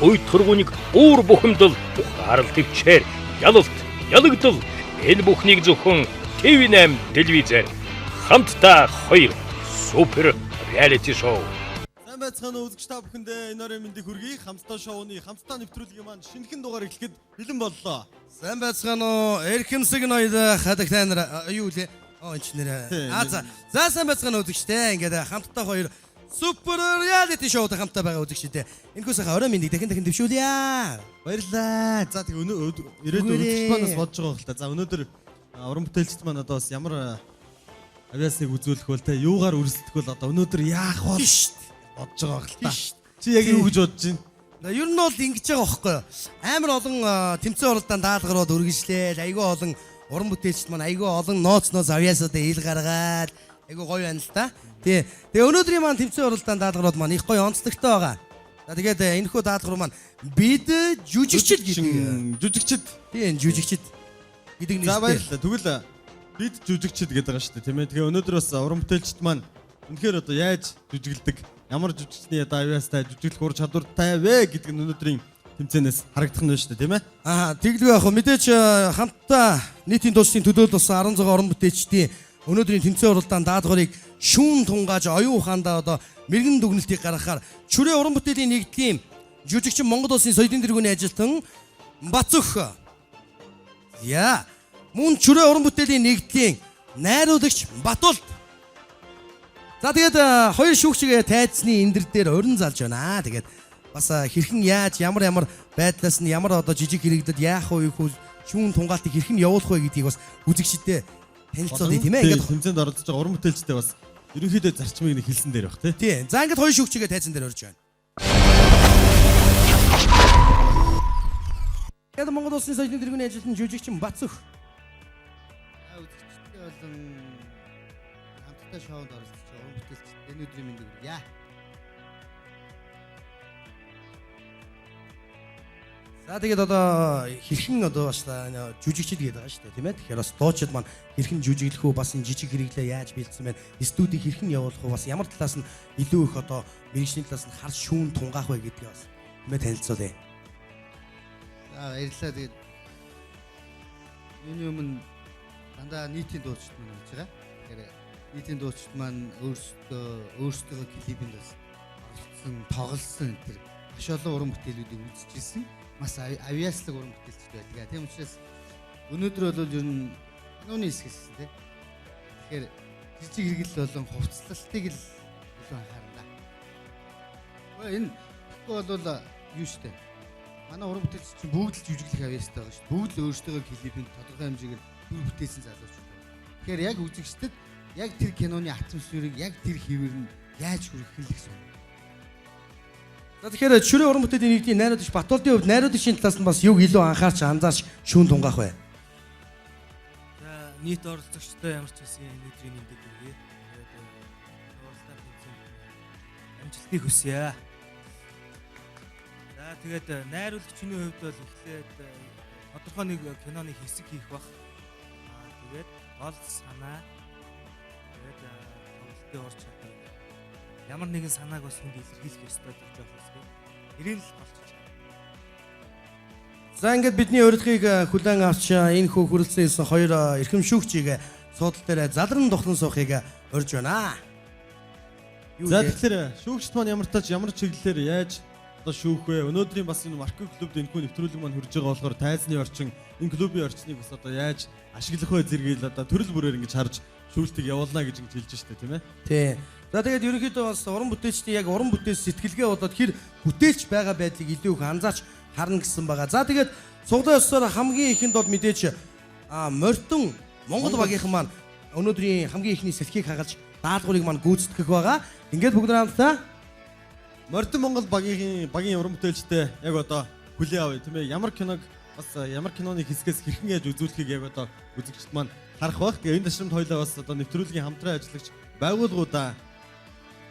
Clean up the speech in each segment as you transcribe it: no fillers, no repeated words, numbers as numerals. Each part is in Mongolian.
Ой тургууныг уур бухимдал, ухаарал төвчээр, ялалт, ялагдал энэ бүхнийг зөвхөн TV8 телевизээр хамтдаа 2 супер реалити шоу. Сайн байцгаана уу үзэгч та бүхэндээ энэ орой мэндийг хүргэе. Хамтдаа шоуны хамтдаа нэвтрүүлгийн маань шинэхэн дугаар эхлэхэд бэлэн боллоо. Сайн байцгаана уу эрхэмсэг ноёд хадагтай нар юу лээ? Инженер. За сайн байцгаана үзэгчтэй. Ингээд хамтдаа 2 супер реалити шоуд хамтдаа байгаа үзэгчтэй. Энэхүүсээ орой мэндийг дахин дэвшүүлье. Баярлалаа. За тэг ирээдүйн үзэгч манаас бодож байгаа хэл та. За өнөөдөр уран бүтээлчд маань одоо бас ямар авиасныг үзүүлэх бол те юугаар үргэлжлэх бол одоо өнөөдөр яах вэ? Бодож байгаа хэл та. Чи яг юу гэж бодож байна? Ер нь бол ингэж байгаа байхгүй юу? Амар олон тэмцээн оролдонд даалгарууд үргэлжлээл. Айгүй олон уран бүтээлчд маань айгүй олон ноц авиасуудаа ил гаргаад айгүй гоё байна л та. Тэгээ өнөөдрийн маань тэмцээн оролдонд даалгарууд маань их гоё онцлогтой байгаа. За тэгээд энэхүү даалгавар маань бид жүжигчд гэдэг. Жүжигчд. Тийм жүжигчд гэдэг нэртэй. За баярлалаа. Тэгвэл бид жүжигчд гэдэг байгаа шүү дээ, тийм ээ. Тэгээ өнөөдөр бас уран бүтээлчд маань үнэхээр одоо яаж жүжиглдэг, ямар жүжигчний одоо авиастай жүжиглэх ур чадвартай вэ гэдэг нь өнөөдрийн тэмцээнээс харагдах нь байна шүү дээ, тийм ээ. Тэглгүй яг мэдээч хамтдаа нийтийн дуусталын төлөөлөл болсон 16 уран бүтээлчдийн өнөөдрийн тэмцээн уралдаан даалгаврыг шүүн тунгааж оюун ухаандаа одоо мэрэгэн дүгнэлтийг гаргахаар Чүрээ уран бүтээлийн нэгдлийн жүжигчин Монгол Улсын соёлын тэргүүний ажилтан Бацөх. Мөн Чүрээ уран бүтээлийн нэгдлийн найруулагч Батулт. За тэгээд хоёр шүүгчгээ тайцны эндэр дээр урин залж байна. Тэгээд бас хэрхэн яаж ямар байдлаас нь ямар одоо жижиг хэрэгдэд яах вэ хүү шүүн тунгаалтыг хэрхэн явуулах вэ гэдгийг бас үзэгчдэд танилцуулъя тийм ээ. Ингээд тэмцээнд оролцож байгаа уран бүтээлчтэй бас ерөнхийдөө зарчмыг нэг хэлсэн дээр баг тий. За ингээд хоёр шүүгчгээ тайзан дээр орж байна. Тэгээд Монгол Улсын соёлын тэргүүний ажилтан жүжигчин Бацөх. Үзэгчдээ болон хамтдаа шоунд оролцож байгаа уран бүтээлчид энэ өдрийн мэндийг хүргье. За тэгээд одоо хэрхэн одоо бас жүжигчд гэдэг байгаа шүү дээ тийм ээ. Тэгэхээр бас дуучид маань хэрхэн жүжиглэх үү, бас энэ жижиг хэрэглээ яаж бэлдсэн байна, студийг хэрхэн явуулах уу, бас ямар талаас нь илүү их одоо мэрэгжлийн талаас нь хар шүүн тунгаах вэ гэдгийг бас тийм ээ танилцуулъя. За баярлалаа. Тэгээд энэ өмнө дандаа нийтийн дуучид маань гэж байгаа. Тэгэхээр нийтийн дуучид маань өөрсдөө клипэнд бас оролцсон, тоглосон энэ маш олон уран бүтээлүүдийг үзчихсэн. Маш авиаслаг уран бүтээлчд байдаг. Тийм учраас өнөөдөр бол ер нь киноны хэсгээс тийм. Тэгэхээр жижиг хэрэгэл болон хувцлалтыг л илүү анхаарна. Энэ бол юу штэ. Манай уран бүтээлч чинь бүгд л жүжиглэх авиастай байгаа шүү. Бүгд л өөрсдөө клипэнд тодорхой хэмжээгээр төр бүтээсэн залуучууд байна. Тэгэхээр яг үзэгчдэд яг тэр киноны атмосферыг яг тэр хэвээр нь яаж хүргэх л гэсэн. За тэгэхээр Чүрээ уран бүтээлийн нэгдлийн найруулагч Батултын хувьд найруулагчийн талаас нь бас юг илүү анхаарч анзаарч шүүн тунгаах вэ? За нийт оролцогчтой ямар ч байсан энэ өдрийн нэмдэг үгүй. Тэгээд уулзалтын тэмцээнд амжилтыг хүсье. За тэгээд найруулагчны хувьд бол эхлээд тодорхой нэг киноны хэсэг хийх бах. Тэгээд гол санаа тэгээд тоглолтын ур чадвар ямар нэгэн санааг бас хүнд илэрхийлэх ёстой гэж байна. Ирэл болчих. За ингээд бидний урилгыг хүлээн авч энэ хүү хүрэлцэн ирсэн хоёр эрхэм шүүгчийг суудлын дээр залран тухлан суухыг урьж байна. За тэгэхээр шүүгчд маань ямар чиглэлээр яаж одоо шүүх вэ? Өнөөдрийн бас энэ Марко клубд энэхүү нэвтрүүлэг маань хүрж байгаа болохоор тайзны орчин, энэ клубын орчныг бас одоо яаж ашиглах вэ зэргийг одоо төрөл бүрээр ингэж харж шүүлтийг явуулна гэж хэлж штэ тийм ээ. Тий. За тэгээд ерөнхийдөө бас уран бүтээлчдийн яг уран бүтээс сэтгэлгээ бодоод хэр бүтээлч байгаа байдлыг илүү их анзаарч харна гэсэн байгаа. За тэгээд цуглаан ёсоор хамгийн ихэнд бол мэдээж Морьтон Монгол багийнхан маань өнөөдрийн хамгийн ихний сэлхийг хагалж даалгаврыг маань гүйцэтгэх байгаа. Ингээд бүгд хамтдаа Морьтон Монгол багийн уран бүтээлчтэй яг одоо хүлээ авъя тийм ээ. Ямар киног бас ямар киноны хэсгээс хэрхэн яаж үзүүлэхийг яг одоо үзэгчд маань харах байх. Тэгээ энэ ташрамд хоёлаа бас одоо нэвтрүүлгийн хамтран ажиллагч байгууллагуудаа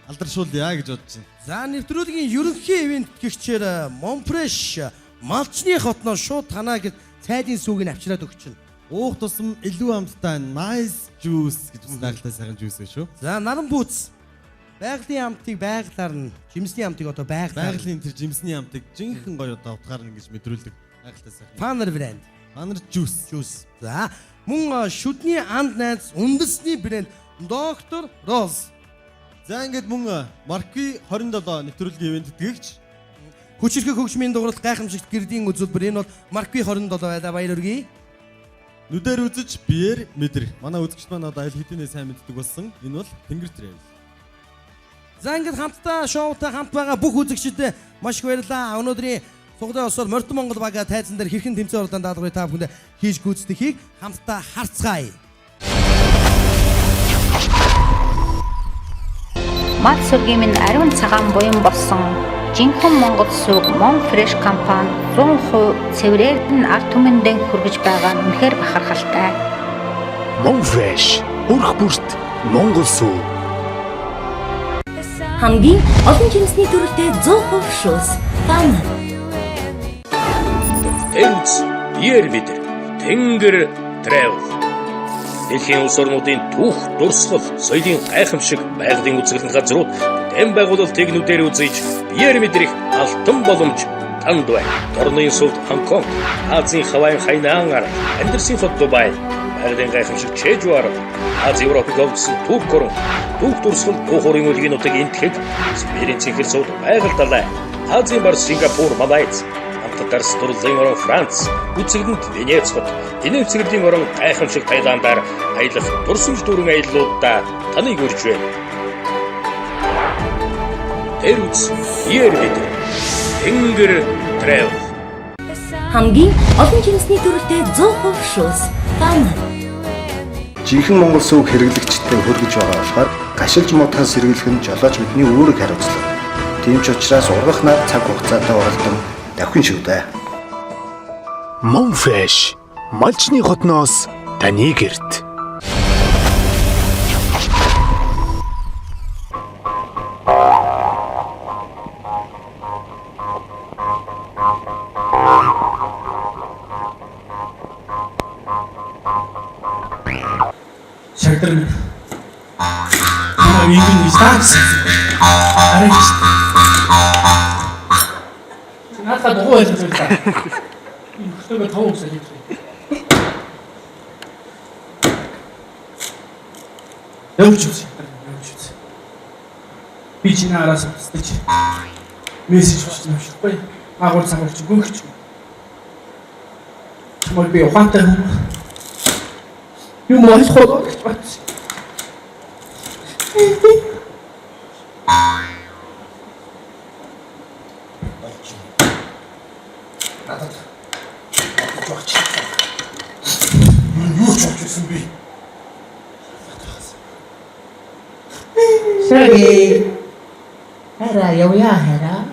алдаршуулъя гэж бодож байна. За нэвтрүүлгийн ерөнхий ивент гэгчээр Монпреш малчны хотноос шууд танаа гэж цайдын сүүгийг авчираад өгч байна. Уух тусам илүү амттай nice juice гэж бас найралтай сайхан juice шүү. За наран бүүц Байгалийн амтыг байгалаар нь, жимсний амтыг одоо байгалаар. Байгалийн тэр жимсний амтыг жинхэнэ гоё одоо утгаар нь ингэж мэдрүүлдэг. Байгалтай сайхан. Фанер брэнд. Фанер жуус. За мөн шүдний анд найз үндэсний брэнд Доктор Роз. За ингээд мөн Маркви 27 нэвтрүүлгийн ивент тэтгэгч Хүчирхэг хөгжмийн дууралт гайхамшигт гэрдийн үзүүлбэр энэ бол Маркви 27 байлаа, баяр хүргэе. нүдээр үзэж биеэр мэдэр. Манай үзэгч маань одоо аль хэдийнэ сайн мэддэг болсон. Энэ бол Тэнгэр Travel. За ингээд хамтдаа шоутай хамт байгаа бүх үзэгчдэд маш их баярлалаа. Өнөөдрийн Сугдаа осол Мордон Монгол бага тайзан дээр хэрхэн тэмцээн уралдаан даалгаврыг та бүхэнд хийж гүйцэтгэхийг хамтдаа харцгаая. Мад сүргийн минь ариун цагаан буян болсон жинхэнэ Монгол сүг Mon Fresh компани 100% цэврээр нь ард түмэндээ хүргэж байгаа нь үнэхээр бахархалтай. Mon Fresh өрх бүрт Монгол сүг. Хамгийн олон жимсний төрөлтэй 100% шуус. Фан. Тэрс биеэр мэдэр. Тэнгэр Travel. Дэлхийн улс орнуудын түүх, дурсгал, соёлын гайхамшиг байгалийн үзэсгэлэн газрууд дэм байгуулалтыг нүдээр үзэж биеэр мэдрэх алтан боломж танд байна. Орны сүлд Хонконг, Азийн Хавайн Хайнан арга, Андерсийн хот Дубай, байгалийн гайхамшиг Чежуар, Ази Европыг олгосон Турк орн, түүх дурсгал туухурын үлгийнүүдийг энтгэх, Сибирийн цэнхэр сууд байгаль далай, Азийн бар Сингапур, Малайз, Антарктис дурлалын орон Франц, үзэгдэнд Венец хот, Энэв цэвэрлэлийн орон гайхамшиг Таиландаар аялах дурсамж дүүрэн аяллуудаа таныг урьж байна. Тэрс биеэр мэдэр. Тэнгэр Travel. Хамгийн олон жимсний төрөлтэй 100% шуус. Фан. Жинхэнэ Монгол сүг хэрэглэгчтэй хүргэж байгаа болохоор гашилж модхоос сэргийлэх нь жолооч бидний үүрэг хариуцлага. Тийм ч учраас ургах нар цаг хугацаатай оролдон давхин шүү дээ. Mon Fresh малчны хотноос таны гэрт. Шагдар минь. Ийм стакс. Арайч. Надад дугуй байлаа зүйл та. Энэ хөтөөгөө тав усаа хийж. Явж үз. Би чинь араас үстэж. Мессеж бичсэн юм шиг бай. Агуул цагуулж гүнгч. Чамайг би ухаантай юм. Юу маш хол гэж батсан. Надад. Юу ч бодсон би. Саги. Хара явъя хара.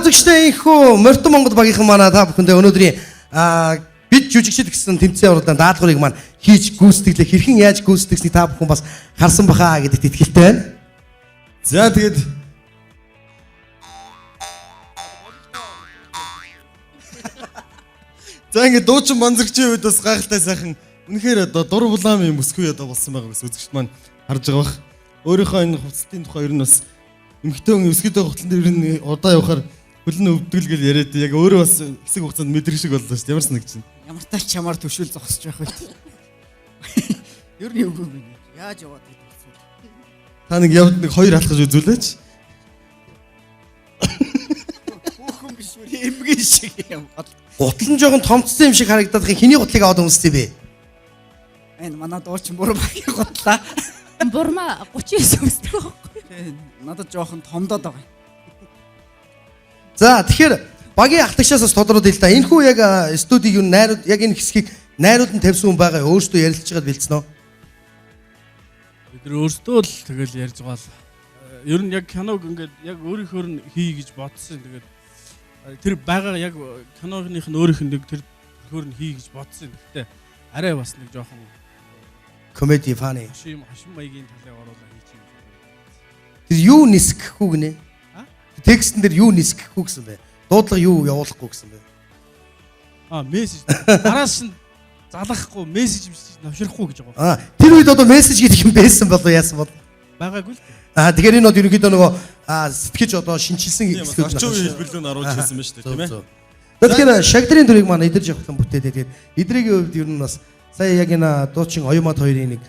Үзэгчтэй инхүү Мордон Монгол багийнхан манай та бүхэндээ өнөөдрийн бид жүжигчд гэсэн тэмцээн уралдаан даалгаврыг маань хийж гүйцэтгэлээ хэрхэн яаж гүйцэтгсэнийг та бүхэн бас харсан бахаа гэдэгт итгэлтэй байна. За тэгээд за ингээд дуучин манзарчийн үед бас гайхалтай сайхан үнэхээр одоо дур булаамын мөсгөө одоо болсон байгаа гэсэн үзэгчд маань харж байгаа бах. Өөрийнхөө энэ хувцастын тухай ер нь бас эмхтэн өсгөдөө хутлан дээр нь удаа явахаар хөлн өвдгөл гэл яриад яг өөрөө бас хэсэг хугацаанд мэдрэг шиг боллоо шүү дээ. Ямар санагч чинь. Ямар тач чамаар төвшөл зогсож байх вэ? Ер нь юу юм бэ? Яаж яваад гэдэг вэ? Та нэг явд нэг хоёр алхаж үзүүлээч. Хүүхэн биш үү? Эмгэн шиг юм. Гутал нь жоохон томцсон юм шиг харагдаад хиний гутлыг аваад өмсдөй бэ? Энэ манай дуучин буруу багийн готлаа. Бурма 39 өсдөг байхгүй. Тийм. Надад жоохон томдоод байгаа. За тэгэхээр багийн ахлагчаас бас тодорхой л да. Энэ хүү яг студийг юу найрууд яг энэ хэсгийг найрууд нь тавьсан хүн байгаа өөртөө ярилцж байгаад бэлдсэн үү? Бид нар өөрсдөө л тэгэл ярьж байгаа л ер нь яг киног ингээд яг өөрийнхөө нь хий гэж бодсон. Тэгээд тэр байгаа яг киноных нь өөрийнх нь нэг тэр хөр нь хий гэж бодсон. Гэхдээ арай бас нэг жоохон Comedy funny. хашим маягийн талыг оруулаад хийчих юм. Тэр юу нисгэхгүй гинэ? Текстэн дээр юу нисгэхгүй гэсэн бэ? Дуудлага юу явуулахгүй гэсэн бэ? Мессеж араас нь залахгүй мессеж навширахгүй гэж байгаа. Тэр үед одоо мессеж гэдэг юм байсан болов яасан бол? Байгаагүй л. Тэгэхээр энэ бол ерөнхийдөө нөгөө сэтгэж одоо шинчилсэн хэсгүүд орчин үеийн хэлбэрлэлд оруулж хэлсэн байна шүү дээ, тийм ээ. Тэгэхээр шагдрын дүрийг маань идэрж явахлан бүтээдэг. Тэгээд идрийн хувьд ер нь бас сая яг энэ дуучин Оюмат хоёрын нэг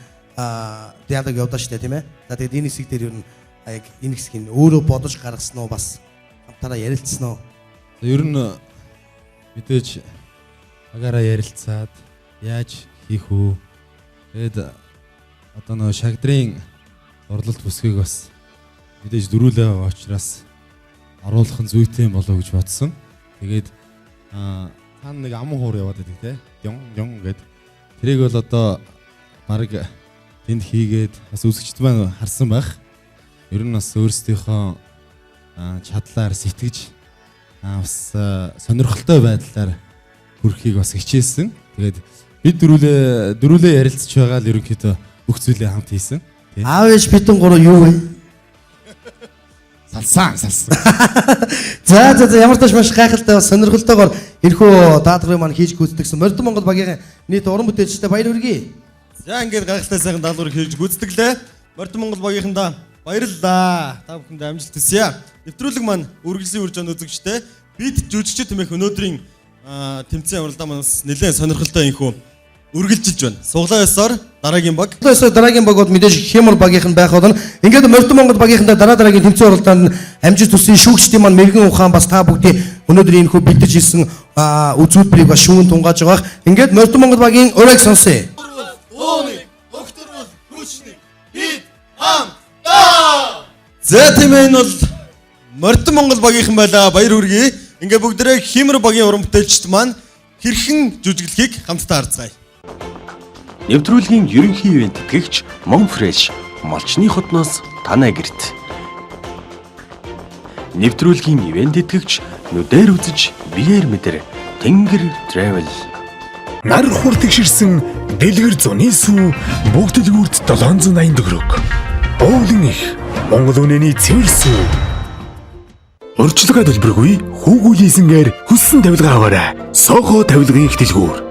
диалог явдаа шүү дээ, тийм ээ. За тэгээд энэ хэсэг дээр ер нь яг энэ хэсгийг өөрөө бодож гаргасан уу бас хамтаараа ярилцсан уу? Ер нь мэдээж агаараа ярилцаад яаж хийх үү? Тэгээд одоо нөгөө шагдрын орлолт бүсгийг бас мэдээж дөрүүлээ байгаа учраас оруулах нь зүйтэй болов гэж бодсон. Тэгээд цаана нэг аман хуур яваад байдаг те. Дён гэд. Тэрийг бол одоо баг тэнд хийгээд бас үзэгчд маань харсан байх. Ер нь бас өөрсдийнхөө чадлаар сэтгэж бас сонирхолтой байдлаар хүрхийг бас хичээсэн. Тэгээд бид дөрүүлээ ярилцж байгаа л ерөнхийдөө бүх зүйлээ хамт хийсэн. Аав ээж битэн гурав юу вэ? Салсан. За ямар ч маш гайхалтай бас сонирхолтойгоор энэхүү даатгарын маань хийж гүйцэтгсэн Морьдон Монгол багийн нийт уран бүтээлчтэй баяр хүргэе. За ингээд гайхалтай сайхан даалгавар хийж гүйцэтгэлээ. Морьдон Монгол багийнхандаа баярлалаа. Та бүхэнд амжилт хүсье. Нэвтрүүлэг маань үргэлжлэн үрж байгаа үзэгчтэй бид жүжигчид тэмээх өнөөдрийн тэмцээн уралдаан манаас нэлээд сонирхолтой инхүү үргэлжилж байна. Суглаа ёсоор дараагийн баг. Дараагийн багууд мэдээж Хямар багийнх нь байх болно. Ингээд Морьдон Монгол багийнхандаа дараагийн тэмцээн уралдаанд амжилт хүсье. Шүүгчдийн маань мэрэгэн ухаан бас та бүгдийн өнөөдрийн энэхүү бэлдэж ирсэн үзүүлбэрийг бас шүүн тунгааж байгаа. Ингээд Морьдон Монгол багийн урайг сонсъё. За тийм ээ, энэ бол Морьдон Монгол багийнхан байлаа. Баяр хүргэе. Ингээ бүгдээрээ Хямар багийн уран бүтээлчд маань хэрхэн жүжиглэхийг хамтдаа харцгаая. Нэвтрүүлгийн ерөнхий ивент тэтгэгч Монфреш малчны хотноос танай гэрт. Нэвтрүүлгийн ивент тэтгэгч нүдээр үзэж биеэр мэдэр Тэнгэр Travel. Нар хур тэгширсэн дэлгэр зуны сүү бүгд дэлгүүрт 780 төгрөг. Боолын их Монгол үнэний цэвэр сүү. Урьдчилгаа төлбөргүй хүүгүй хийсэнгээр хүссэн тавилга аваарай. Сохо тавилгын их дэлгүүр.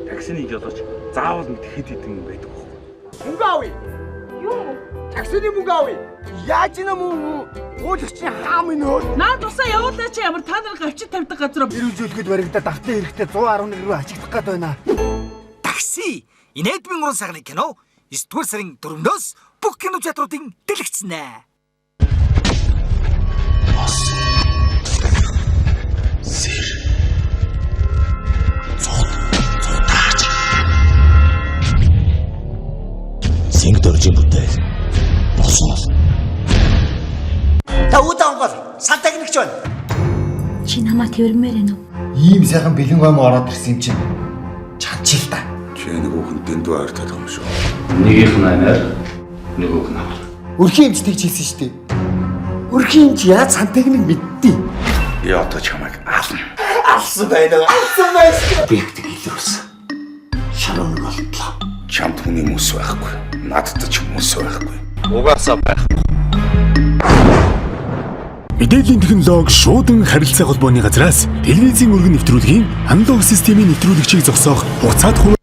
Таксины жолооч заавал мэд хэд хэдэн байдаг вэ? Мөнгө авъя. Юу? Таксины мөнгө авъя. Яаж ийм мөнгө? Гуулагчийн хаам нөө. Наад тусаа явуулаач ямар та нар гавчид тавьдаг газар ирүүлжүүлэхэд баригдаад давтан хэрэгтэй 111 рүү ачигдах гээд байна. Такси. Инээдмийн уран сагны кино 9-р сарын 4-өөс бүх кино театруудын дэлгэцнэ. Синг дөржин бүтээл босоо. Та удаангол сан техникч байна. Чи намайг тэрмээр энэ үү? Ийм сайхан бэлэн гом ороод ирсэн чинь чанчил та. Чи нөгөөх нь дэндүү ойр татах юм шүү. Нэгийнх нь анаар, нөгөөх нь авах. Өрхийн эмчтэйг хэлсэн шүү дээ. Өрхийн эмч яаж сан техник мэдтий? Би одоо чамайг аална. Алсан байна. Алсан байна. Бигдэг илрүүс. Шарон болтлоо. Чамд хүний мөс байхгүй. Надад ч мөс байхгүй. Угаасаа байхгүй. Мэдээллийн технологи шуудан харилцаа холбооны газраас телевизийн өргөн нэвтрүүлгийн аналог системийн нэвтрүүлэгчийг зогсоох хугацаад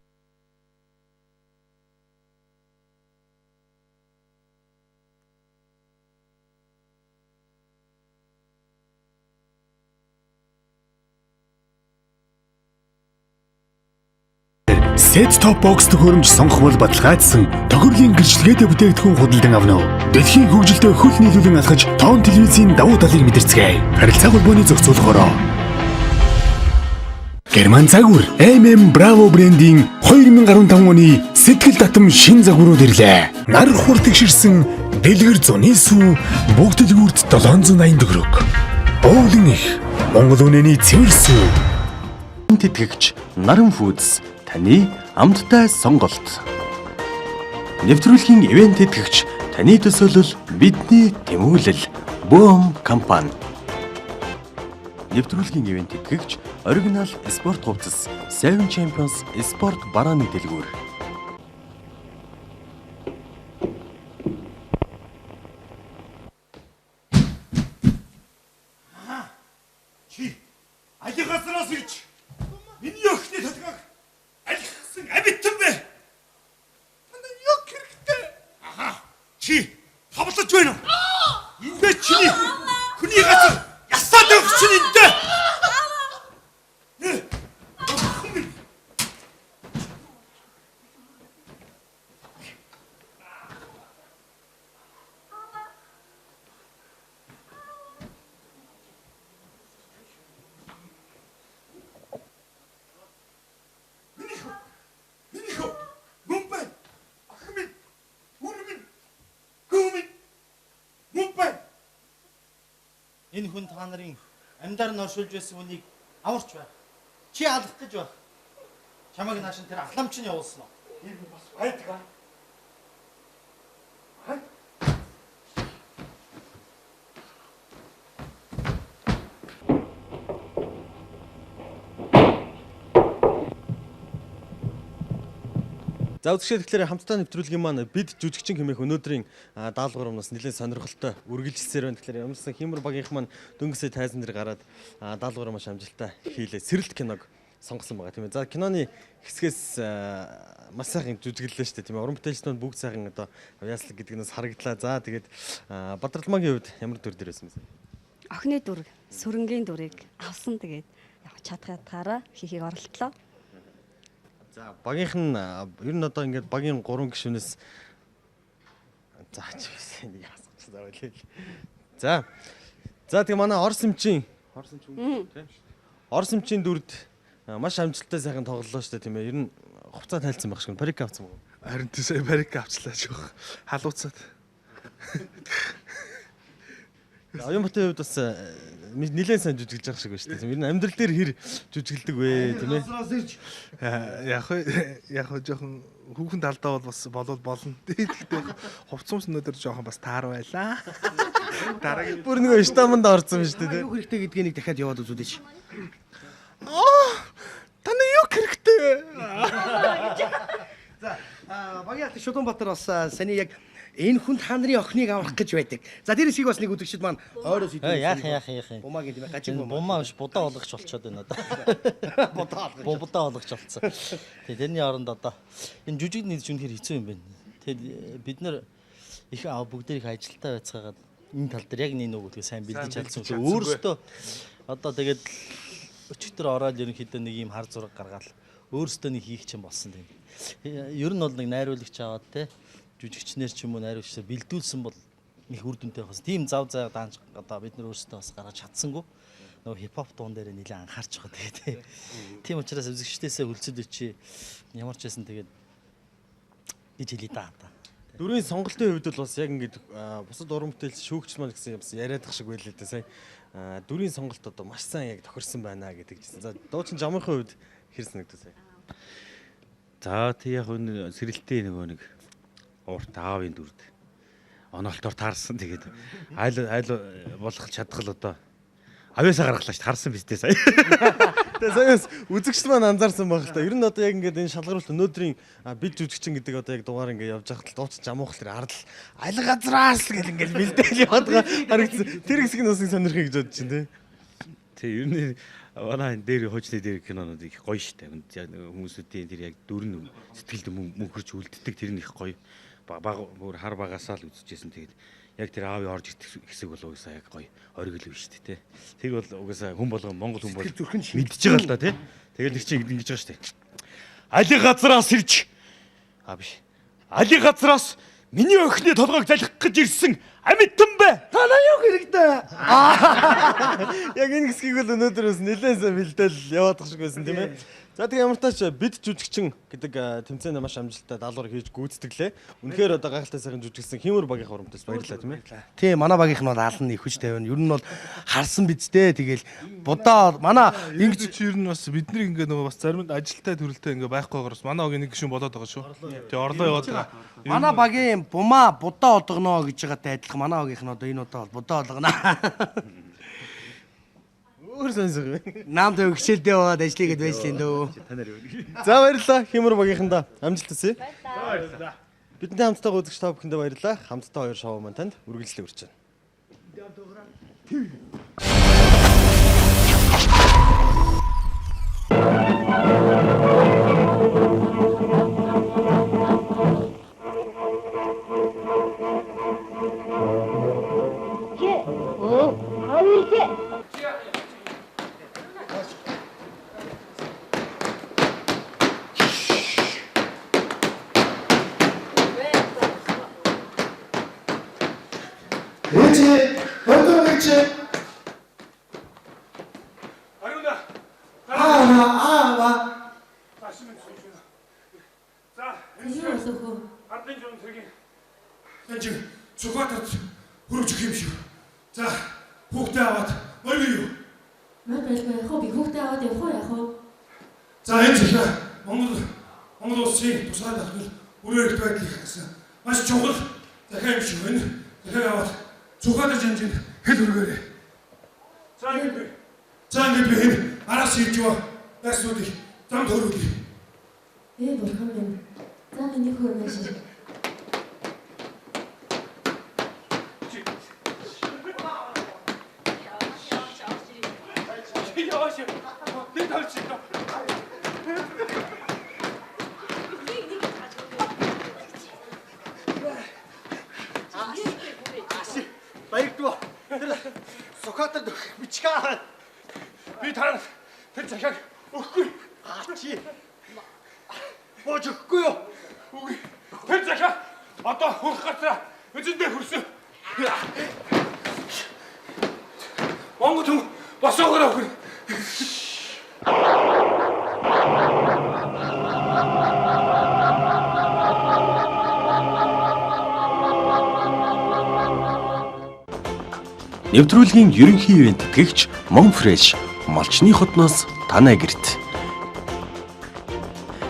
Set Top Box төхөөрөмж сонгох бол баталгаажсан тохирлын гэрчлэгээтэй бүтээгдэхүүн худалдан авна уу? Дэлхийн хөгжилтэй хөл нийлүүлэн алхаж тоон телевизийн давуу талыг мэдэрцгээе. Харилцаа холбооны зохицуулахаараа Герман загвар Bravo брендийн 2015 оны сэтгэл татам шин загварууд ирлээ. Нар хур тэгширсэн дэлгэр зуны сүү бүгд дэлгүүрт 780 төгрөг. Уулын их Монгол үнэний цэвэр сүү. Тэтгэгч Наран Foods таны амттай сонголт. Нэвтрүүлгийн ивент тэтгэгч таны төсөөлөл бидний тэмүүлэл Boom компани. Нэвтрүүлгийн ивент тэтгэгч Original Sport хувцас 7 Champions Sport барааны дэлгүүр. Чи алигасраас ирж миний өхний толгойг алихсан абитэн бэ? Манай ёг хэрэгтэй. Чи тавлаж байна уу? Эндээ чиний хүний газар ясаад өгч чинь эндээ. Энэ хүн та нарын амьдаар норшуулж байсан хүнийг аварч байна. Чи алах гэж байна. Чамайг наашин тэр ахламч нь явуулсан уу? Энэ бас байдаг. За үзэгчид тэгэхээр хамтдаа нэвтрүүлгийн маань бид жүжигчин хэмээх өнөөдрийн даалгавар өмнөөс нэлээд сонирхолтой үргэлжилсээр байна. Тэгэхээр ямарсан Химэр багийнх маань дөнгөсөө тайзан дээр гараад даалгавар маш амжилттай хийлээ. Сэрэлт киног сонгосон байгаа тийм ээ. За киноны хэсгээс маш сайхан жүжиглэлээ шүү дээ тийм ээ. Уран бүтээлчнүүд бүгд сайхан одоо яаслаг гэдгнээс харагдлаа. За тэгээд Бадралмагийн хувьд ямар дүр дээр байсан бэ? Охины дүр, сүрэнгийн дүрийг авсан тэгээд явж чадхаараа хийхийг оролдлоо. За багийнх нь ер нь одоо ингээд багийн 3 гишүүнээс заач байсан нэг асууж заавал. За. За тэгээ манай Орос эмчийн дүрд маш амжилттай сайхан тоглолоо шүү дээ тийм ээ. Ер нь хувцас тайлцсан байх шиг парик авсан уу? Харин тийш парик авчлаа жоох. Халууцаад. Оюунбатын хувьд бас нэлээд сайн жүжиглэж байгаа шиг байна шүү дээ. Ер нь амьдрал дээр хэр жүжиглдэг вэ тийм ээ? Яг жоохон хүүхэнд алдаа бол бас болно. Тэгэхдээ хувцсумс өнөдөр жоохон бас таар байлаа. Дараагийн бүр нэг штамд орсон юм шүү дээ. Юу хэрэгтэй гэдгийг дахиад яваад үзүүлээч. Таны юу хэрэгтэй? За багийн Шулуунбаатар бас саний яг энэ хүн та нарын охиныг аврах гэж байдаг. За дээрээс их бас нэг үзэгчд маань ойроо сэдвээ. Яах. Бумагийн тийм гажиг бумаа биш будаа болгоч болчиход байна одоо. Будаа болгоч болцсон. Тэгээ тэрний оронд одоо энэ жүжиг нийлж үнэхээр хэцүү юм байна. Тэгээд бид нэр их бүгдээр их ажилтаа байцгаагаад энэ тал дээр яг нэг үгдгээ сайн бэлдэж чадсан. Өөрөөсөө одоо тэгээд өчигдөр ороод ерөнхийдөө нэг юм хар зураг гаргаад өөрөөсөө нэг хийх чинь болсон тийм. Ер нь бол нэг найруулагч аваад те жүжигчнэр ч юм уу найруулагчаар бэлдүүлсэн бол их үр дүнтэй бас тийм зав зай даанч одоо бид нар өөрсдөө бас гаргаж чадсангүй нөгөө хипхоп дуун дээр нэлээд анхаарч байгаа тэгээд тийм учраас үзэгчдээсээ хөлцөд өчи ямар ч байсан тэгээд гэж хэлээ да. Дүрийн сонголтын хувьд бол бас яг ингээд бусад уран бүтээлч шүүгч маань гэсэн юмс яриадах шиг байлээ дээ сая. Дүрийн сонголт одоо маш сайн яг тохирсон байна гэдэг чинь. За дуучин жамынхын хувьд хэр санагдав сая? За тий яг энэ сэрэлтээ нөгөө нэг урт аавын дүрд онолтоор таарсан тэгээд айл болох чадхал одоо авьяасаа гаргалаа шүү харсан биз дээ сая. Тэгээ саяас үзэгчд маань анзаарсан байх л та. Ер нь одоо яг ингээд энэ шалгаруулалт өнөөдрийн бид жүжигчин гэдэг одоо яг дугаар ингээд явж байхад дуучин жамуух л ардл аль газраас л гэл ингээд бэлдээл яваад байгаа харагдсан. Тэр хэсэг нь бас сонирхыг гэж бодож чинь тий. Тий ер нь манай дээр хожны дээр кинонууд их гоё штэ. Хүмүүсүүдийн тэр яг дүрн сэтгэлд мөнхөрч үлддэг тэр нь их гоё. Баг бүр хар багасаа л үзчихсэн. Тэгээд яг тэр аавын орж ирэх хэсэг бол угсаа яг гоё оргил биш шүү дээ. Тэг бол угсаа хүн болгон Монгол хүн бол мэдчихэж байгаа л да тий. Тэгэл нэг чинь ингэж байгаа шүү дээ. али газраас ирж биш. Али газраас миний охины толгойг залхих гэж ирсэн амиттан бай. Танаа юу хэрэгтэй? Яг энэ хэсгийг л өнөөдрөөс нэлээд сайн бэлдээл яваадах шиг байсан тийм ээ. За тэгээ ямар тач бид жүжигчин гэдэг тэмцээнд маш амжилттай даалгавар хийж гүйцэтгэлээ. Үнэхээр одоо гайхалтай сайхан жүжигсэн Хэмүр багийн хурамтаас баярлалаа тийм ээ. Тийм манай багийнх нь бол алан ихвч тавина. Ер нь бол харсан бидтэй тэгэл будаа манай ингэж чи ер нь бас бидний ингээ нөгөө бас заримд ажилтай төрөлтэй ингээ байхгүйгээр бас манай огийн нэг гишүүн болоод байгаа шүү. Тэгээ орлоо яваад байгаа. Манай багийн бумаа будаа олгоно гэж байгаатай адилхан манай багийнх нь одоо энэ удаа будаа олгоно. Өөр сонсоо. Наамд хичээлдээ яваад ажиллая гэд байжлаа дөө. За баярлалаа Хэмүр багийнхандаа амжилт хүсье. Баярлалаа. Бидэнтэй хамтдаа үзэгч та бүхэндээ баярлалаа. Хамтдаа хоёр шоу маань танд үргэлжлэх хүрч байна. Нэвтрүүлгийн ерөнхий ивент тэтгэгч Монфреш малчны хотноос танай гэрт.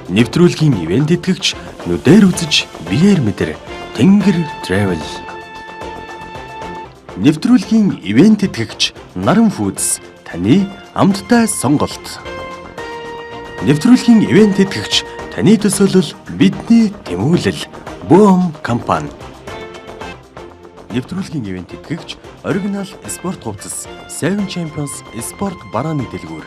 Нэвтрүүлгийн ивент тэтгэгч нүдээр үзэж биеэр мэдэр Тэнгэр Travel. Нэвтрүүлгийн ивент тэтгэгч Наран Foods таны амттай сонголт. Нэвтрүүлгийн ивент тэтгэгч таны төсөөлөл бидний тэмүүлэл Boom компани. Нэвтрүүлгийн ивент тэтгэгч Оригинал спорт хувцас Seven Champions спорт барааны дэлгүүр.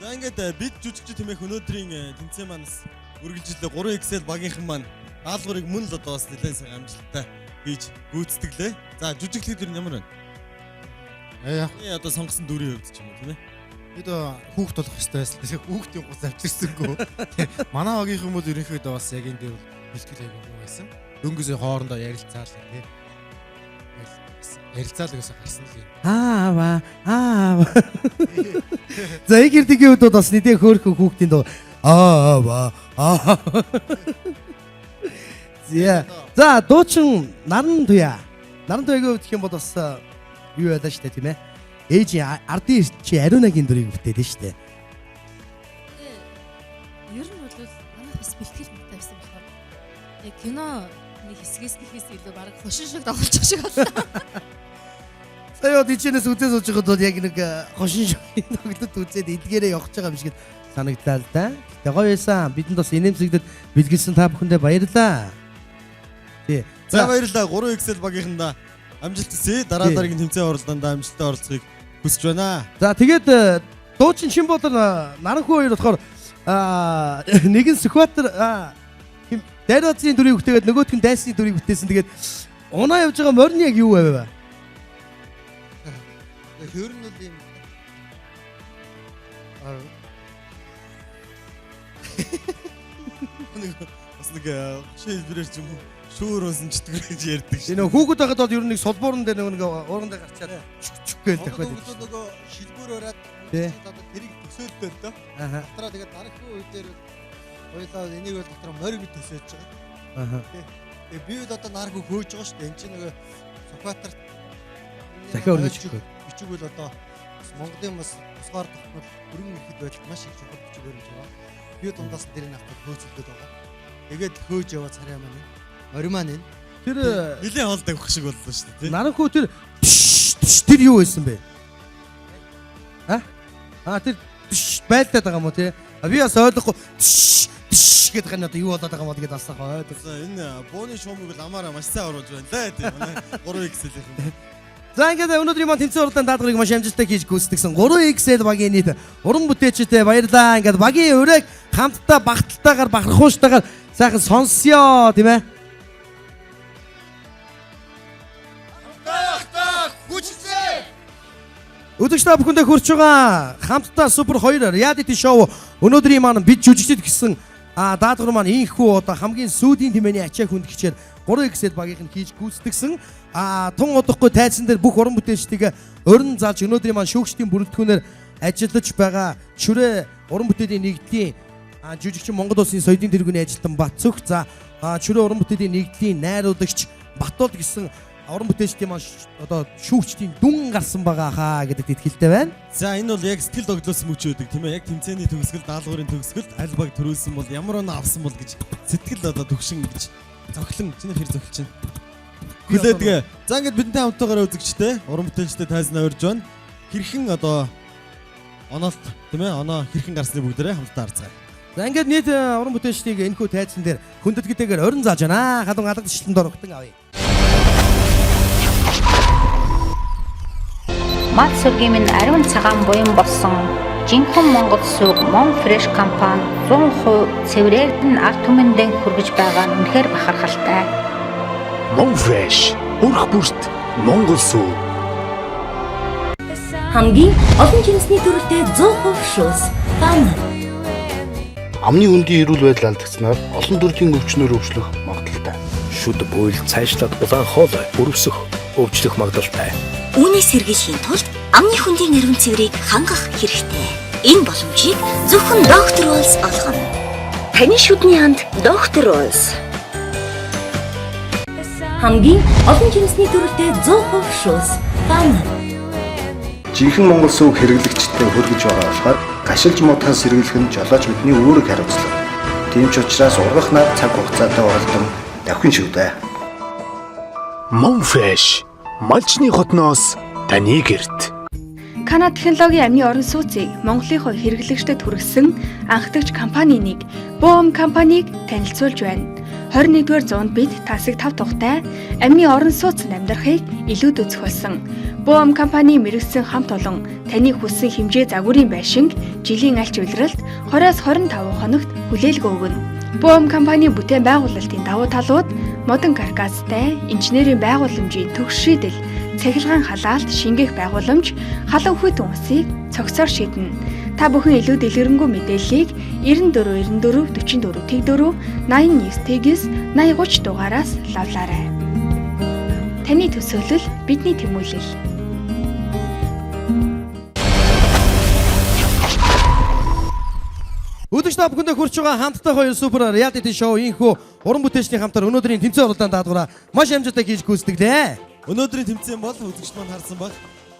За ингээд бид жүжигч тэмээх өнөөдрийн тэмцээн манаас үргэлжлээ 3XL багийнхан маань даалгаврыг мөн л одоо бас нэлээд сайн амжилттай хийж гүйцэтгэлээ. За жүжиглэхэд юу ямар байна? Яг одоо сонгосон дүрийн хувьд ч юм уу тийм ээ. Бид хүүхд болох ёстой байсан. Тэгээ хүүхдийн гус авчирсангүй. Манай багийнхан бол ерөнхийдөө бас яг энэ дээр бэлтгэл аягүй байсан. Дөнгөсөө хоорондоо ярилцаал тийм. Ярилцаал гэсэн гарсан л юм. Аава. За игэрдгийн үед бас нэгэн хөөрхөн хүүхдийн доо аава. За дуучин Наран Туяа. Наран Туяагийн хувьд гэх юм бол бас юу байлаа штэ тийм ээ. Ээж ардын чи Ариунагийн дүрийг бүтээдэн штэ. Ер нь бол манайх бас бэлтгэл мэт тавьсан болохоор яг кино нэг хэсгээс илүү баг хошин шиг давуулчих шиг байна. Сая дичнээс үзээ сууж байгаад бол яг нэг хошин шиг тоглолт үзээд эдгээрээ явах байгаа юм шиг санагдлаа л да. Тэгээ гоё байсан. Бидэнд бас инээмсэгдэд бэлгэлсэн та бүхэндээ баярлалаа. Тий. За баярлалаа 3XL багийнхандаа амжилт хүсье. Дараа дараагийн тэмцээн оролдоонд амжилттай оролцохыг хүсэж байна. За тэгээд дуучин Шинболор Наранхүү хоёр болохоор нэгэн Сүхбаатар Дайрацын дүрийг бүтээгээд нөгөөх нь Дайсны дүрийг бүтээсэн. Тэгээд унаа явж байгаа морин яг юу байв? Хөрн үл юм. Бас нэг хэлбэрээр ч юм уу шүүр унсан читгэр гэж ярьдаг шүү. Энэ хүүхэд байхад бол ер нь нэг солбоорн дээр нэг уурандаа гарчаад чүк гээл дахиад. Нөгөө шилбүүрөөраад одоо тэрийг төсөөлдөөр дөө. Дотроо тэгээд дараагийн үе дээр хоёлаа энийг бол дотроо мориг төсөөж байгаа. Тэгээ би бол одоо нарыг хөөж байгаа шүү дээ. Энд чинь нөгөө Сүхбаатарт захиа өргөж бичигвэл одоо Монголын бас тусгаар тогтмол өргөн ихэд байдал маш их чухал бичиг өргөж байгаа. Би дундаас дэрийн авах хөөцөлдөд байгаа. Тэгээд хөөж яваа царай маань морь маань энэ. Тэр нэлээд хоолдог байх шиг боллоо шүү дээ. Наран хөө тэр юу байсан бэ? Тэр байлдаад байгаа юм уу те? Би бас ойлгохгүй гэдэг нь одоо юу болоод байгаа юм бол тэгээд асаахаа ойлгосон. Энэ бууны шуумыг л амаараа маш сайн оруулж байна лээ тийм манай 3XL-ийн. За ингээд өнөөдрийн маань тэмцээн уралдаан даалгаврыг маш амжилттай хийж гүйцэтгэсэн 3XL багийн нийт уран бүтээлчтэй баярлалаа. Ингээд багийн өрөөг хамтдаа багталтайгаар бахархуустайгаар сайхан сонсё тийм ээ. Өдөртөө бүхэндээ хүрч байгаа хамтдаа супер 2 reality show өнөөдрийн маань бид жүжигчд гэсэн даалгавар маань ийхүү одоо хамгийн сүүлийн тэмээний ачааг хүндгчээр 3XL багийнх нь хийж гүйцэтгсэн тун удахгүй тайзан дээр бүх уран бүтээлчдийг өрн зааж өнөөдрийн маань шүүгчдийн бүрэлдэхүүнээр ажиллаж байгаа шүрээ уран бүтээлийн нэгдлийн жүжигчин Монгол Улсын соёлын тэргүүний ажилтан Батцөх за шүрээ уран бүтээлийн нэгдлийн найруулагч Батул гэсэн уран бүтээлчдийн маань одоо шүүгчдийн дүн гарсан байгаа хаа гэдэгт итгэлтэй байна. За энэ бол яг сэтгэл догдлоосон мөч өгдөг тийм ээ. Яг тэмцээний төгсгөл даалгаврын төгсгөлд аль баг төрүүлсэн бол ямар оноо авсан бол гэж сэтгэл одоо төгшин гэж зохилон чиний хэр зохилж байна. Хүлээдгээ. За ингээд бидэнтэй хамтдаагаар үзэгчтэй уран бүтээлчтэй тайзнаа урьж байна. Хэрхэн одоо оноолт тийм ээ оноо хэрхэн гарсныг бүгдээрээ хамтдаа харцгаая. За ингээд нийт уран бүтээлчдийг энэхүү тайзан дээр хүндэтгдээгээр орон зааж байна. Халуун алгадчлалтанд орогдсон авъя. Мат сүргийн минь ариун цагаан буян болсон жинхэнэ Монгол сүг Mon Fresh компани 100% цэврээр ард түмэндээ хүргэж байгаа нь үнэхээр бахархалтай. Mon Fresh өрх бүрт Монгол сүг. Хамгийн олон жинсний төрөлтэй 100% шуус. Фан. Амны үндийн эрүүл байдал алдагдсанаар олон төрлийн өвчнөр өвчлөх магадaltaй. Шүд буйл цаашлаад улаан хоол өрөвсөх өвчлөх магадaltaй. Үүнээс сэргийлэхийн тулд амны хөндийн нэрвэн цэврийг хангах хэрэгтэй. Энэ боломжийг зөвхөн Dr. Rolls олгоно. Таны шүдний ханд Dr. Rolls. Хамгийн олон жинсний төрөлтэй 100% шуус. Фан. Жинхэнэ Монгол сүг хэрэглэгчтэй хүргэж байгаа болохоор гашилж муудахаас сэргийлэх нь жолооч бидний үүрэг хариуцлага. Тийм ч учраас ургах нар цаг хугацаатай оролдон давхин шүү дээ. Mon Fresh малчны хотноос таны гэрт. Кана технологийн амны орон сууцыг Монголынхоо хэрэглэгчдэд хүргэсэн анхдагч компани нэг Boom компанийг танилцуулж байна. 21-р зуунд бид тасаг 5 тухтай амны орон сууцнд амьдрахыг илүүд үзэх болсон. Boom компани мэрэгсэн хамт олон таны хүссэн хэмжээ загварын байшинг жилийн альч улиралд 20-25 хоногт хүлээлт өгнө. Boom компани бүтээн байгуулалтын давуу талууд модон каркастай, инженерийн байгууламжийн төгс шийдэл, цахилгаан халаалт, шингээх байгууламж, халуун хүйтэн усыг цогцоор шийднэ. Та бүхэн илүү дэлгэрэнгүй мэдээллийг 94 44 44 89 тэгс 8030 дугаараас лавлаарай. Таны төсөөлөл бидний тэмүүлэл. Өдөртөө бүхэндээ хүрч байгаа хамтдаа 2 супер reality show ийхүү уран бүтээлчний хамтаар өнөөдрийн тэмцээн уралдаан даалгавраа маш амжилттай хийж гүйцэтгэлээ. Өнөөдрийн тэмцээн бол үзэгч маань харсан баг.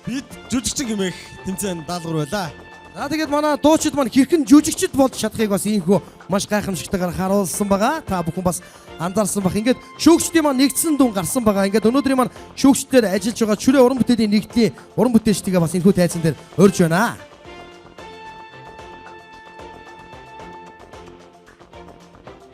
Бид жүжигчин гэмээх тэмцээн даалгавар байлаа. За тэгээд манай дуучид маань хэрхэн жүжигчд болж чадахыг бас ийхүү маш гайхамшигтайгаар харуулсан байгаа. Та бүхэн бас анзаарсан бах. Ингээд шүүгчдийн маань нэгдсэн дүн гарсан байгаа. Ингээд өнөөдрийн маань шүүгчдээр ажиллаж байгаа шүрээ уран бүтээлийн нэгдлийн уран бүтээлчдийг бас энэхүү тайзан дээр урьж байна.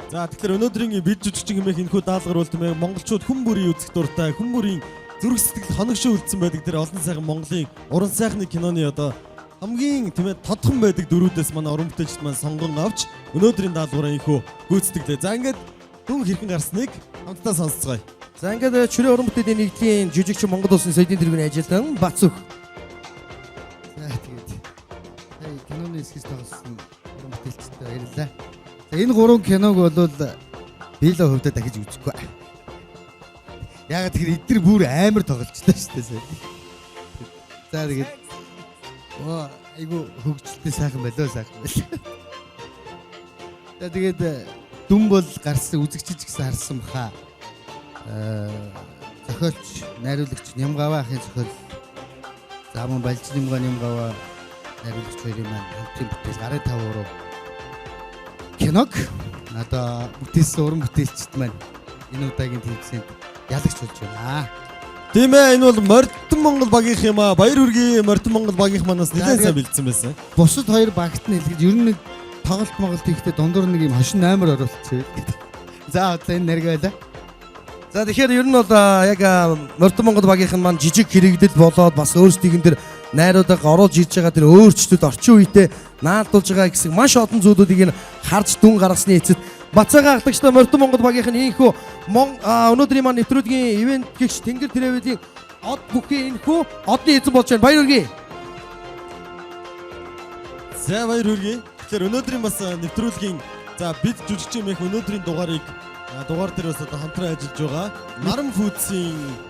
За тэгэхээр өнөөдрийн бид жүжигчин хэмээх энэхүү даалгавар бол тийм ээ монголчууд хүн бүрийн үзэх дуртай, хүн бүрийн зүрх сэтгэл хоногшоо үлдсэн байдаг тэр олон сайхан Монголын уран сайхны киноны одоо хамгийн тийм ээ тодхон байдаг дөрүүдээс манай уран бүтээлчд маань сонгон авч өнөөдрийн даалгавраа энэхүү гүйцэтгэлээ. За ингээд дүн хэрхэн гарсныг хамтдаа сонсцгоё. За ингээд шүрээ уран бүтээлийн нэгдлийн жүжигчин Монгол Улсын соёлын тэргүүний ажилтан Батцөх. За тэгээд киноны эсгээс тоглосон уран бүтээлчтэй баярлалаа. Энэ гурван киног бол би л хувьдаа дахиж үзэхгүй. Ягаад тэгэхээр эдгээр бүр амар тоглолцлоо шүү дээ. За тэгээд айгу хөгжилтэй сайхан байлоо сайхан байлаа. За тэгээд дүн бол гарсан үзэгчиж гэсэн харсан баха. Зохиолч, найруулагч Нямгаваа ахын зохиол. За мөн Балжин Нямгаваа найруулагч хоёрын маань хамтын бүтээл гарын тавууруу киног одоо бүтээсэн уран бүтээлчд маань энэ удаагийн тэмцээнд ялагч болж байна. Тийм ээ, энэ бол Мордон Монгол багийнх юм аа. Баяр хүргэе Мордон Монгол багийнх манаас нэлээд сайн бэлдсэн байсан. Бусад хоёр багт нь хэлгээд ер нь тоглолт моголт хийхдээ дундуур нэг юм хошин амар оруулчихвээ. За одоо энэ нэрг байлаа. За тэгэхээр ер нь бол яг Мордон Монгол багийнх нь маань жижиг хэрэгдэл болоод бас өөрсдийнх нь тэр найруудаг оруулж ирж байгаа тэр өөрчлөлтөд орчин үетэй наалдуулж байгаа гэсэн маш олон зүйлүүдийг харж дүн гаргасны эцэст Бацаагаа ахлагчтай Мордон Монгол багийнх нь ийхүү өнөөдрийн маань нэвтрүүлгийн ивент гэгч Тэнгэр Тревелийн од бүхий энэхүү одны эзэн болж байна. Баяр хүргэе. За баяр хүргэе. Тэгэхээр өнөөдрийн бас нэвтрүүлгийн за бид жүжигчин мэх өнөөдрийн дугаар дээр бас одоо хамтран ажиллаж байгаа. Наран Фүүдсийн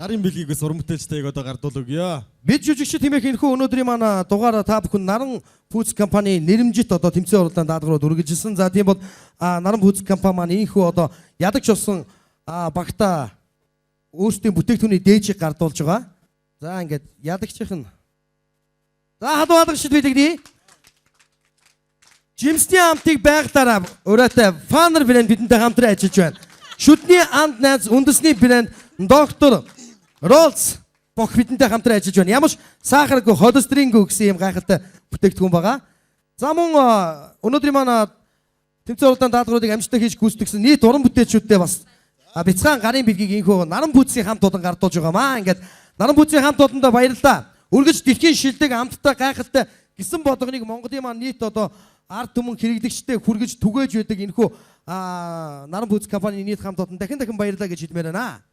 нарын бэлгийг уран бүтээлчтэйг одоо гардуул өгье. Бид жүжигч тэмээх энэхүү өнөөдрийн маань дугаар та бүхэн Наран Фүүдс компани нэрмжит одоо тэмцээн уралдаан даатгарууд үргэлжилсэн. За тийм бол Наран Фүүдс компани маань энэхүү одоо ядагч болсон багта өөрсдийн бүтээгдэхүүний дээжийг гардуулж байгаа. За ингээд ядагчийн за хадуулагчд бидэгний Жимсний амтыг байгалаараа ураатай Фанер брэнд бидэнтэй хамтран ажиллаж байна. Шүдний анд найз үндэсний брэнд доктор Роллс бох бидэнтэй хамтран ажиллаж байна. Ямар ч сахаргүй холестерингүй гэсэн юм гайхалтай бүтээгдэхүүн байгаа. За мөн өнөөдрийн маань тэмцээн уралдаан даатгаруудыг амжилттай хийж гүйцэтгэсэн нийт уран бүтээлчүүдтэй бас бяцхан гарын бэлгийг инхүү Наран Фүүдсийн хамт олон гардуулж байгаа маа. Ингээд Наран Фүүдсийн хамт олондоо баярлалаа. Үргэлж дэлхийн шилдэг амттай гайхалтай гисэн бодлогыг Монголын маань нийт одоо ард түмэн хэрэглэгчтэй хүргэж түгээж байдаг энэхүү Наран Фүүдс компанийн нийт хамт олон дахин баярлалаа гэж хэлмээр байна.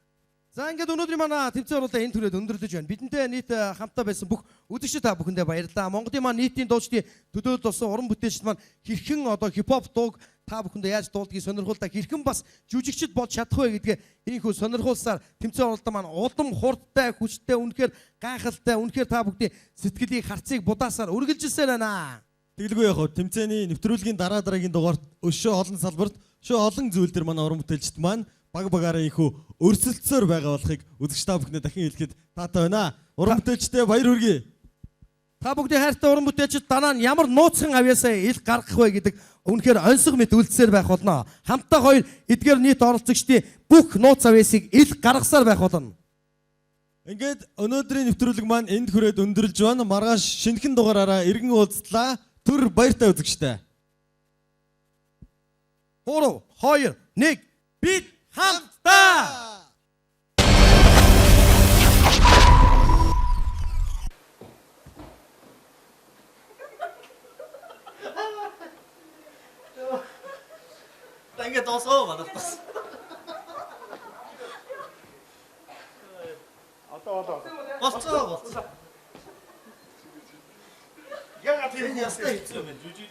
За ингээд өнөөдрийн манай тэмцээн уралдаан энэ түрээд өндөрлөж байна. Бидэнтэй нийт хамтдаа байсан бүх үзэгчид та бүхэндээ баярлалаа. Монголын маань нийтийн дуучдын төдөөд болсон уран бүтээлчд маань хэрхэн одоо хипхоп дууг та бүхэндээ яаж дуулдгийг сонирхуулдаа хэрхэн бас жүжигчд болж чадах вэ гэдгээ энэхүү сонирхуулсаар тэмцээн уралдаан маань улам хурдтай, хүчтэй, үнэхээр гайхалтай, үнэхээр та бүхний сэтгэлийн харцыг будаасаар үргэлжилсээр байна. Тэглгүй яг тэмцээний нэвтрүүлгийн дараагийн дугаарт өшөө олон салбарт өшөө олон зүйл дээр манай уран бүтээлчд маань багаараа ихүү өрсөлдсөөр байгаа болохыг үзэгч та бүхэнд дахин хэлэхэд таатай байна. Уран бүтээлчдээ баяр хүргэе. Та бүгдийн хайртай уран бүтээлчид дараа нь ямар нууцхан авьяасаа ил гаргах вэ гэдэг үнэхээр онцгой мэд үлдсээр байх болно. Хамтдаа хоёр эдгээр нийт оролцогчдын бүх нууц авьяасыг ил гаргасаар байх болно. Ингээд өнөөдрийн нэвтрүүлэг маань энд хүрээд өндөрлж байна. Маргааш шинэхэн дугаараараа иргэн уулзлаа. Түр баяртай үзэгчтэй. 3 2 1 бид хамтдаа. Ингээд доосоо манайхтас. Одоо. Болцоо. Яагаад тийм ястаа хийсэн юм бэ?